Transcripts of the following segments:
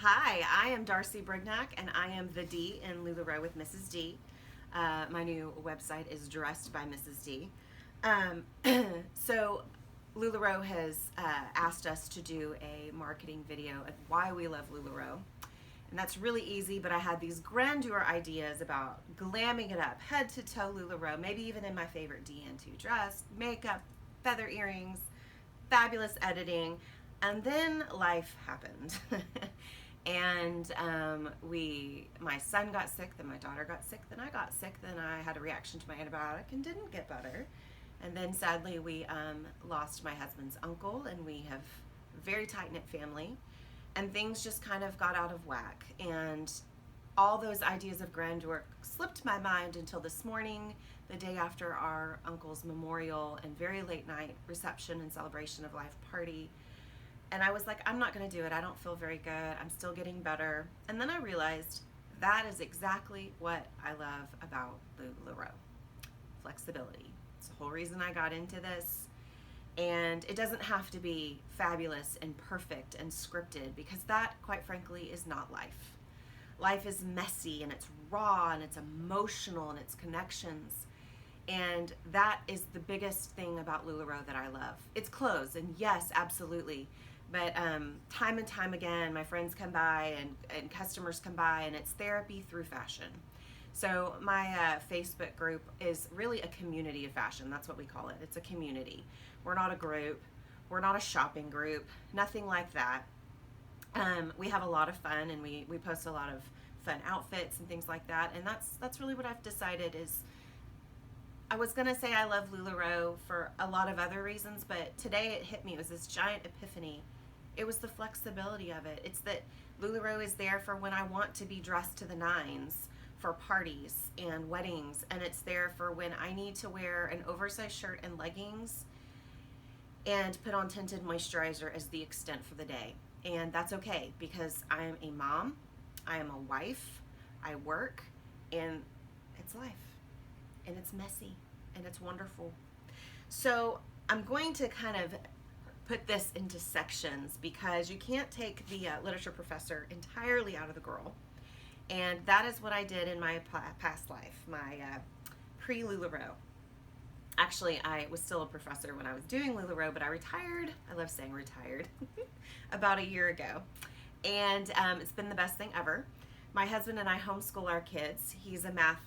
Hi, I am Darcy Brignac, and I am the D in LuLaRoe with Mrs. D. My new website is Dressed by Mrs. D. Um, so, LuLaRoe has asked us to do a marketing video of why we love LuLaRoe. And that's really easy, but I had these grandeur ideas about glamming it up, head to toe LuLaRoe, maybe even in my favorite DN2 dress, makeup, feather earrings, fabulous editing, and then life happened. And my son got sick, then my daughter got sick, then I got sick, then I had a reaction to my antibiotic and didn't get better. And then sadly, we lost my husband's uncle, and we have a very tight knit family. And things just kind of got out of whack. And all those ideas of grandeur slipped my mind until this morning, the day after our uncle's memorial and very late night reception and celebration of life party. And I was like, I'm not going to do it. I don't feel very good. I'm still getting better. And then I realized that is exactly what I love about LuLaRoe. Flexibility. It's the whole reason I got into this. And it doesn't have to be fabulous and perfect and scripted, because that, quite frankly, is not life. Life is messy, and it's raw, and it's emotional, and it's connections. And that is the biggest thing about LuLaRoe that I love. It's clothes, and yes, absolutely. But time and time again, my friends come by and customers come by, and it's therapy through fashion. So my Facebook group is really a community of fashion. That's what we call it. It's a community. We're not a group. We're not a shopping group. Nothing like that. We have a lot of fun, and we post a lot of fun outfits and things like that. And that's really what I've decided is, I was going to say I love LuLaRoe for a lot of other reasons, but today it hit me. It was this giant epiphany. It was the flexibility of it. It's that LuLaRoe is there for when I want to be dressed to the nines for parties and weddings, and it's there for when I need to wear an oversized shirt and leggings and put on tinted moisturizer as the extent for the day. And that's okay, because I am a mom, I am a wife, I work, and it's life. And it's messy, and it's wonderful. So I'm going to kind of put this into sections, because you can't take the literature professor entirely out of the girl. And that is what I did in my past life, my pre-LuLaRoe. Actually, I was still a professor when I was doing LuLaRoe, but I retired. I love saying retired. About a year ago. And it's been the best thing ever. My husband and I homeschool our kids. He's a math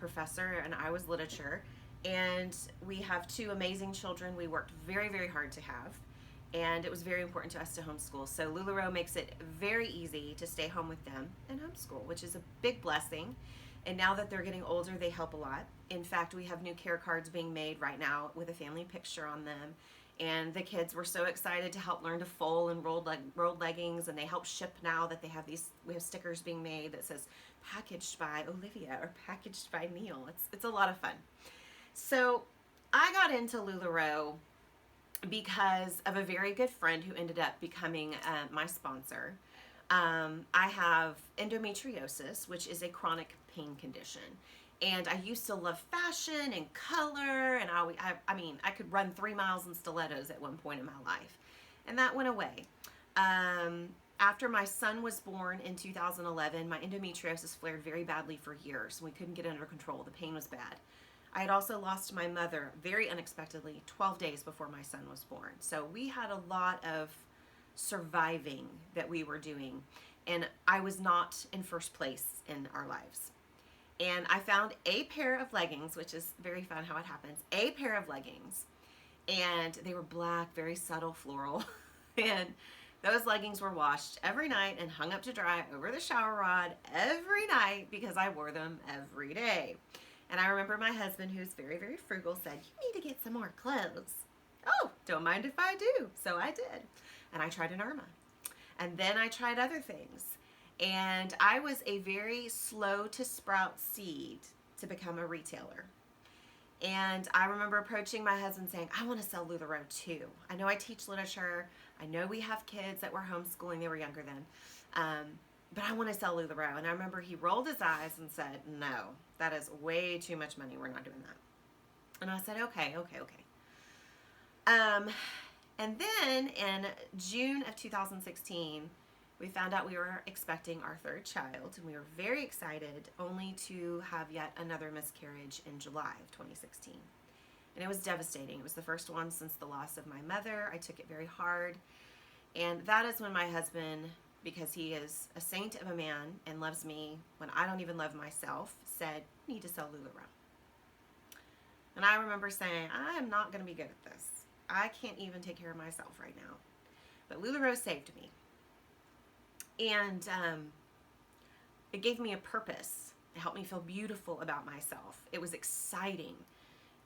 professor, and I was literature. And we have two amazing children we worked very, very hard to have. And it was very important to us to homeschool. So LuLaRoe makes it very easy to stay home with them and homeschool, which is a big blessing. And now that they're getting older, they help a lot. In fact, we have new care cards being made right now with a family picture on them. And the kids were so excited to help learn to fold and rolled leggings, and they help ship now that we have stickers being made that says packaged by Olivia or packaged by Neil. It's a lot of fun. So I got into LuLaRoe because of a very good friend who ended up becoming my sponsor. I have endometriosis, which is a chronic pain condition. And I used to love fashion and color, and I could run 3 miles in stilettos at one point in my life. And that went away. After my son was born in 2011, my endometriosis flared very badly for years. We couldn't get it under control. The pain was bad. I had also lost my mother very unexpectedly 12 days before my son was born. So we had a lot of surviving that we were doing, and I was not in first place in our lives. And I found a pair of leggings, which is very fun how it happens, a pair of leggings, and they were black, very subtle floral, and those leggings were washed every night and hung up to dry over the shower rod every night, because I wore them every day. And I remember my husband, who's very, very frugal, said, "You need to get some more clothes." Oh, don't mind if I do. So I did. And I tried an Irma. And then I tried other things. And I was a very slow to sprout seed to become a retailer. And I remember approaching my husband saying, "I want to sell LuLaRoe too. I know I teach literature. I know we have kids that we're homeschooling. They were younger then. But I want to sell LuLaRoe." And I remember he rolled his eyes and said, "No, that is way too much money. We're not doing that." And I said, okay. And then in June of 2016, We found out we were expecting our third child, and we were very excited, only to have yet another miscarriage in July of 2016. And it was devastating. It was the first one since the loss of my mother. I took it very hard. And that is when my husband, because he is a saint of a man and loves me when I don't even love myself, said, "You need to sell LuLaRoe." And I remember saying, "I am not going to be good at this. I can't even take care of myself right now." But LuLaRoe saved me. And it gave me a purpose. It helped me feel beautiful about myself. It was exciting.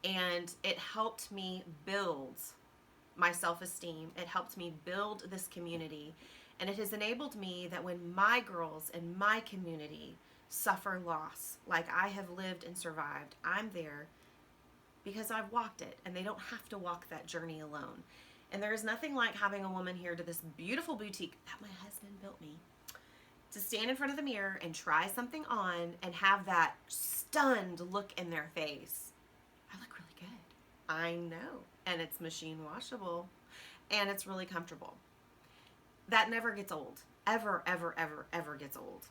And it helped me build my self-esteem. It helped me build this community. And it has enabled me that when my girls in my community suffer loss, like I have lived and survived, I'm there because I've walked it, and they don't have to walk that journey alone. And there is nothing like having a woman here to this beautiful boutique that my husband built me, to stand in front of the mirror and try something on and have that stunned look in their face. I look really good. I know. And it's machine washable, and it's really comfortable. That never gets old. Ever, ever, ever, ever gets old.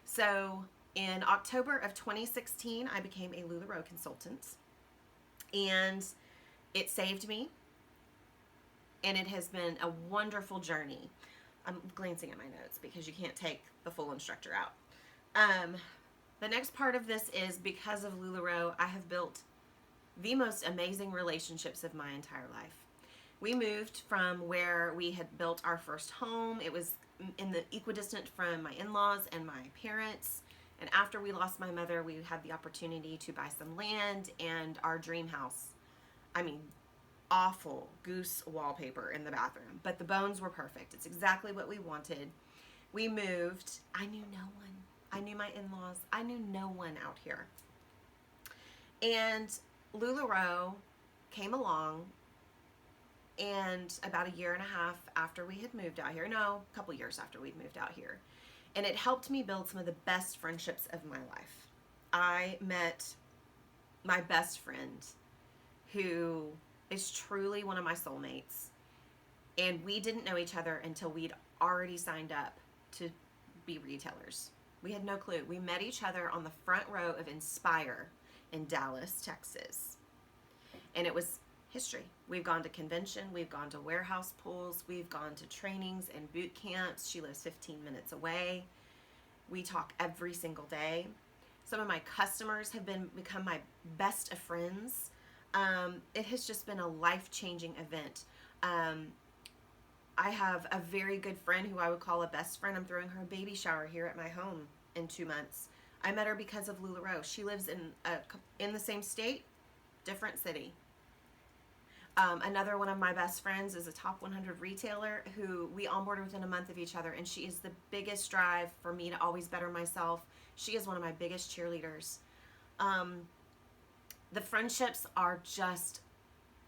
So in October of 2016, I became a LuLaRoe consultant, and it saved me, and it has been a wonderful journey. I'm glancing at my notes because you can't take the full instructor out. The next part of this is, because of LuLaRoe, I have built the most amazing relationships of my entire life. We moved from where we had built our first home. It was in the equidistant from my in-laws and my parents. And after we lost my mother, we had the opportunity to buy some land and our dream house. I mean, awful goose wallpaper in the bathroom, but the bones were perfect. It's exactly what we wanted. We moved. I knew no one. I knew my in-laws. I knew no one out here. And LuLaRoe came along, and about a year and a half after we had moved out here, no, a couple years after we'd moved out here, and it helped me build some of the best friendships of my life. I met my best friend, who is truly one of my soulmates, and we didn't know each other until we'd already signed up to be retailers. We had no clue. We met each other on the front row of Inspire in Dallas, Texas, and it was history. We've gone to convention, we've gone to warehouse pools, we've gone to trainings and boot camps. She lives 15 minutes away. We talk every single day. Some of my customers have become my best of friends. It has just been a life-changing event. I have a very good friend who I would call a best friend. I'm throwing her a baby shower here at my home in 2 months. I met her because of LuLaRoe. She lives in the same state, different city. Another one of my best friends is a top 100 retailer who we onboarded within a month of each other, and she is the biggest drive for me to always better myself. She is one of my biggest cheerleaders. The friendships are just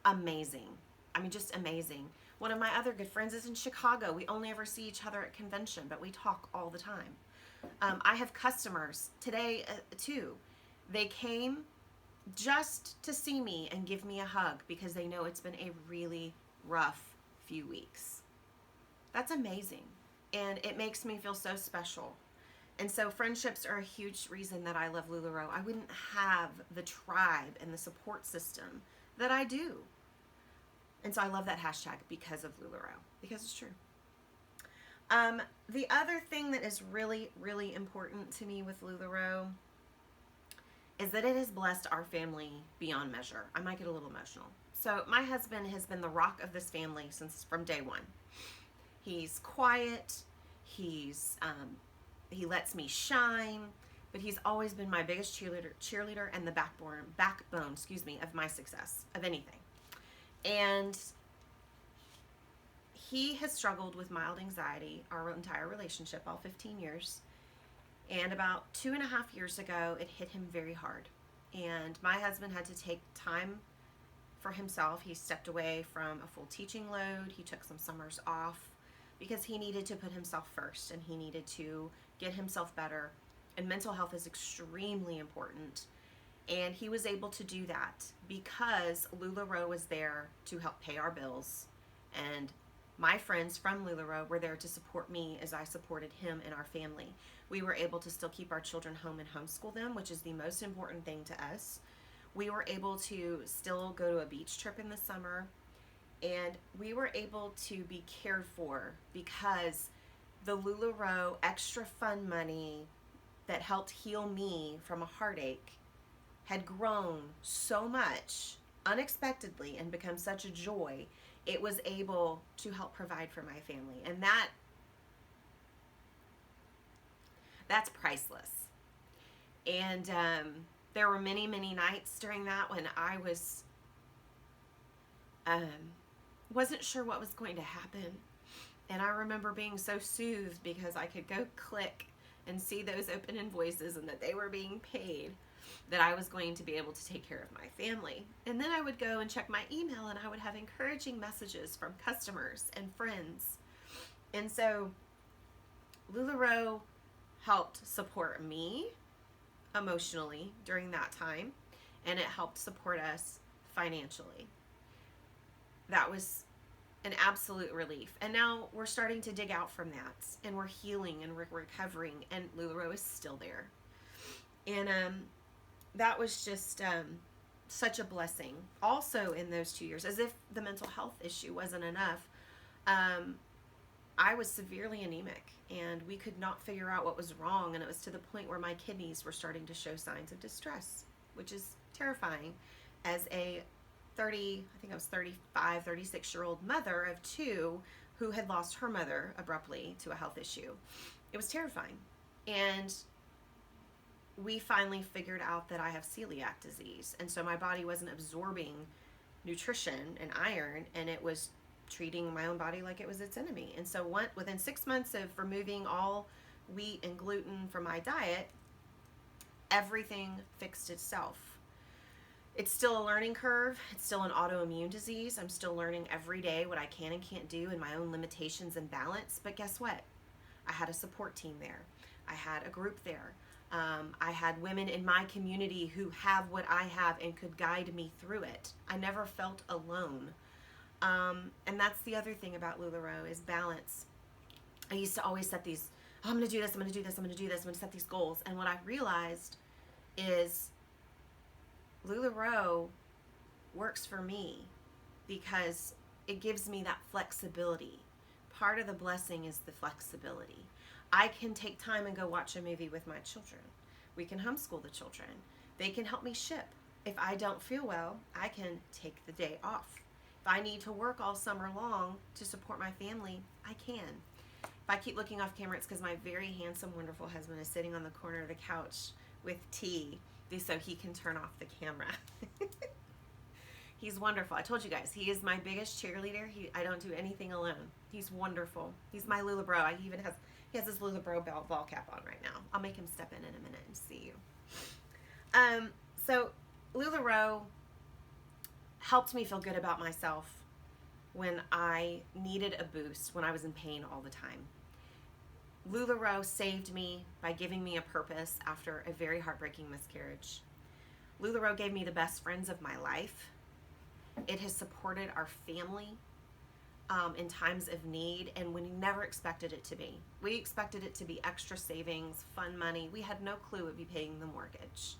amazing. I mean, just amazing. One of my other good friends is in Chicago. We only ever see each other at convention, but we talk all the time. I have customers today, too. They came just to see me and give me a hug because they know it's been a really rough few weeks. That's amazing. And it makes me feel so special. And so friendships are a huge reason that I love LuLaRoe. I wouldn't have the tribe and the support system that I do. And so I love that hashtag, because of LuLaRoe, because it's true. The other thing that is really, really important to me with LuLaRoe is that it has blessed our family beyond measure. I might get a little emotional. So my husband has been the rock of this family from day one. He's quiet. He lets me shine, but he's always been my biggest cheerleader and the backbone, of my success, of anything. And he has struggled with mild anxiety our entire relationship, all 15 years. And about 2.5 years ago, it hit him very hard. And my husband had to take time for himself. He stepped away from a full teaching load. He took some summers off because he needed to put himself first, and he needed to get himself better. And mental health is extremely important. And he was able to do that because LuLaRoe was there to help pay our bills and My friends from LuLaRoe were there to support me as I supported him and our family. We were able to still keep our children home and homeschool them, which is the most important thing to us. We were able to still go to a beach trip in the summer, and we were able to be cared for because the LuLaRoe extra fund money that helped heal me from a heartache had grown so much unexpectedly and become such a joy. It was able to help provide for my family, and that's priceless. And there were many, many nights during that when I um, wasn't sure what was going to happen. And I remember being so soothed because I could go click and see those open invoices and that they were being paid, that I was going to be able to take care of my family. And then I would go and check my email, and I would have encouraging messages from customers and friends. And so LuLaRoe helped support me emotionally during that time, and it helped support us financially. That was an absolute relief. And now we're starting to dig out from that, and we're healing and we're recovering, and LuLaRoe is still there. And that was just such a blessing. Also in those 2 years, as if the mental health issue wasn't enough, I was severely anemic, and we could not figure out what was wrong, and it was to the point where my kidneys were starting to show signs of distress, which is terrifying as a 35, 36-year-old mother of two who had lost her mother abruptly to a health issue. It was terrifying. And we finally figured out that I have celiac disease, and so my body wasn't absorbing nutrition and iron, and it was treating my own body like it was its enemy. And so within 6 months of removing all wheat and gluten from my diet, everything fixed itself. It's still a learning curve. It's still an autoimmune disease. I'm still learning every day what I can and can't do and my own limitations and balance. But guess what? I had a support team there. I had a group there. I had women in my community who have what I have and could guide me through it. I never felt alone. And that's the other thing about LuLaRoe is balance. I used to always set these, I'm going to do this, I'm going to do this, I'm going to do this, I'm going to set these goals. And what I realized is LuLaRoe works for me because it gives me that flexibility. Part of the blessing is the flexibility. I can take time and go watch a movie with my children. We can homeschool the children. They can help me ship. If I don't feel well, I can take the day off. If I need to work all summer long to support my family, I can. If I keep looking off camera, it's because my very handsome, wonderful husband is sitting on the corner of the couch with tea so he can turn off the camera. He's wonderful. I told you guys, he is my biggest cheerleader. I don't do anything alone. He's wonderful. He's my LuLaRoe. He has his LuLaRoe ball cap on right now. I'll make him step in a minute and see you. So LuLaRoe helped me feel good about myself when I needed a boost, when I was in pain all the time. LuLaRoe saved me by giving me a purpose after a very heartbreaking miscarriage. LuLaRoe gave me the best friends of my life. It has supported our family in times of need, and we never expected it to be. We expected it to be extra savings, fun money. We had no clue it would be paying the mortgage.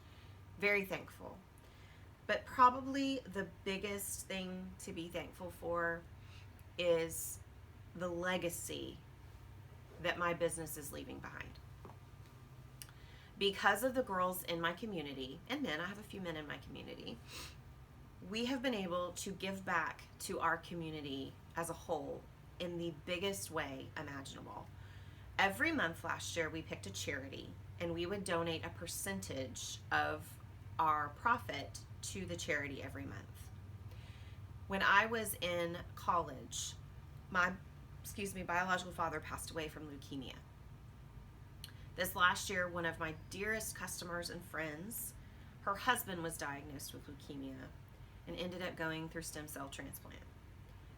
Very thankful. But probably the biggest thing to be thankful for is the legacy that my business is leaving behind. Because of the girls in my community, and men, I have a few men in my community, we have been able to give back to our community as a whole in the biggest way imaginable. Every month last year, we picked a charity, and we would donate a percentage of our profit to the charity every month. When I was in college, my biological father passed away from leukemia. This last year, one of my dearest customers and friends, her husband was diagnosed with leukemia and ended up going through stem cell transplant.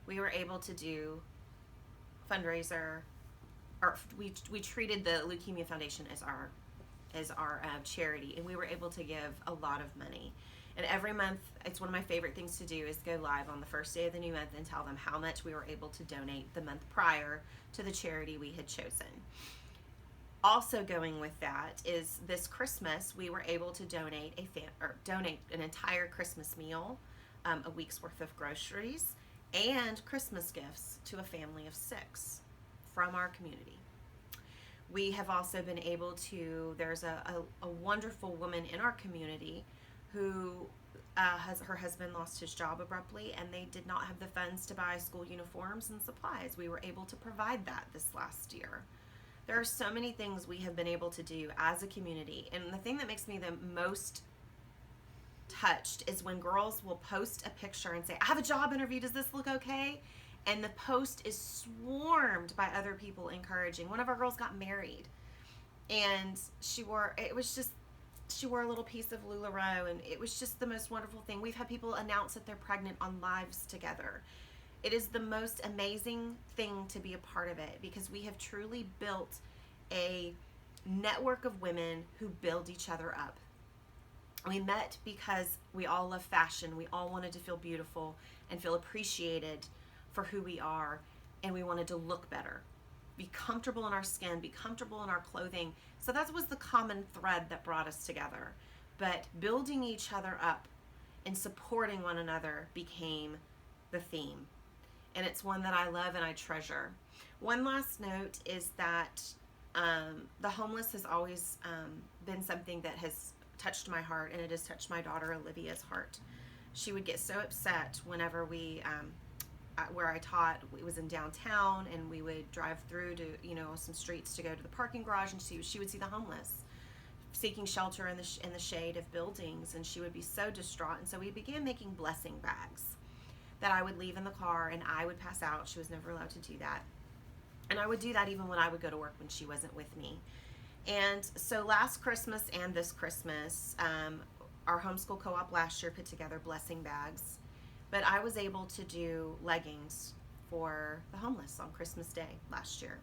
We were able to do fundraiser, or we treated the Leukemia Foundation as our charity, and we were able to give a lot of money. And every month, it's one of my favorite things to do is go live on the first day of the new month and tell them how much we were able to donate the month prior to the charity we had chosen. Also going with that is this Christmas, we were able to donate donate an entire Christmas meal, a week's worth of groceries, and Christmas gifts to a family of 6 from our community. We have also been able to, there's a wonderful woman in our community who her husband lost his job abruptly, and they did not have the funds to buy school uniforms and supplies. We were able to provide that this last year. There are so many things we have been able to do as a community, and the thing that makes me the most touched is when girls will post a picture and say, I have a job interview, does this look okay? And the post is swarmed by other people encouraging. One of our girls got married, and she wore a little piece of LuLaRoe, and it was just the most wonderful thing. We've had people announce that they're pregnant on lives together. It is the most amazing thing to be a part of it, because we have truly built a network of women who build each other up. We met because we all love fashion. We all wanted to feel beautiful and feel appreciated for who we are, and we wanted to look better, be comfortable in our skin, be comfortable in our clothing. So that was the common thread that brought us together. But building each other up and supporting one another became the theme. And it's one that I love and I treasure. One last note is that the homeless has always been something that has touched my heart, and it has touched my daughter Olivia's heart. She would get so upset whenever where I taught, it was in downtown, and we would drive through to some streets to go to the parking garage, and she would see the homeless seeking shelter in the shade of buildings, and she would be so distraught. And so we began making blessing bags that I would leave in the car, and I would pass out. She was never allowed to do that, and I would do that even when I would go to work when she wasn't with me. And so last Christmas and this Christmas, our homeschool co-op last year put together blessing bags. But I was able to do leggings for the homeless on Christmas Day last year.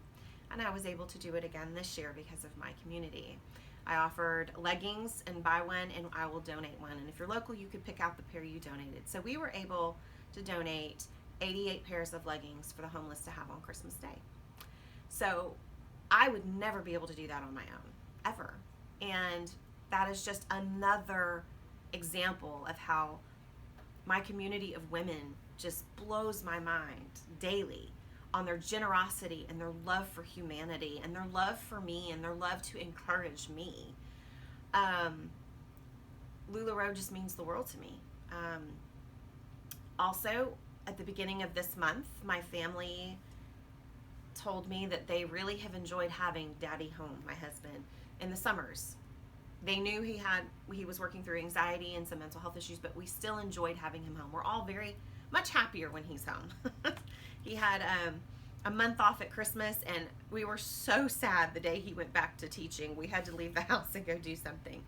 And I was able to do it again this year because of my community. I offered leggings and buy one and I will donate one. And if you're local, you could pick out the pair you donated. So we were able to donate 88 pairs of leggings for the homeless to have on Christmas Day. So I would never be able to do that on my own, ever. And that is just another example of how my community of women just blows my mind daily on their generosity and their love for humanity and their love for me and their love to encourage me. LuLaRoe just means the world to me. Also, at the beginning of this month, my family told me that they really have enjoyed having Daddy home, my husband, in the summers. They knew he was working through anxiety and some mental health issues, but we still enjoyed having him home. We're all very much happier when he's home. He had a month off at Christmas, and we were so sad the day he went back to teaching. We had to leave the house and go do something.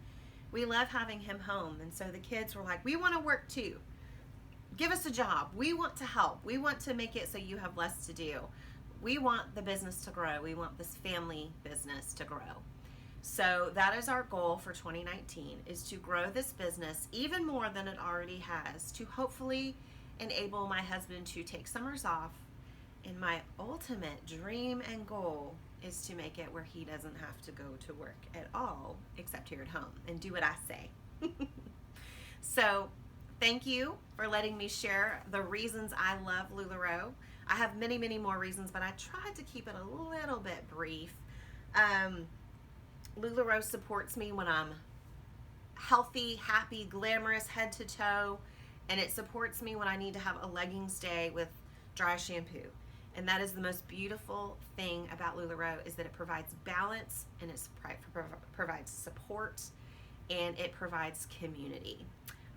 We love having him home, and so the kids were like, we want to work too. Give us a job. We want to help. We want to make it so you have less to do. We want the business to grow. We want this family business to grow. So that is our goal for 2019, is to grow this business even more than it already has, to hopefully enable my husband to take summers off. And my ultimate dream and goal is to make it where he doesn't have to go to work at all, except here at home, and do what I say. So thank you for letting me share the reasons I love LuLaRoe. I have many, many more reasons, but I tried to keep it a little bit brief. LuLaRoe supports me when I'm healthy, happy, glamorous, head to toe, and it supports me when I need to have a leggings day with dry shampoo. And that is the most beautiful thing about LuLaRoe, is that it provides balance, and it provides support, and it provides community.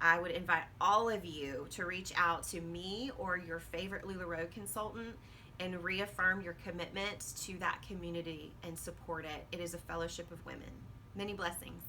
I would invite all of you to reach out to me or your favorite LuLaRoe consultant and reaffirm your commitment to that community and support it. It is a fellowship of women. Many blessings.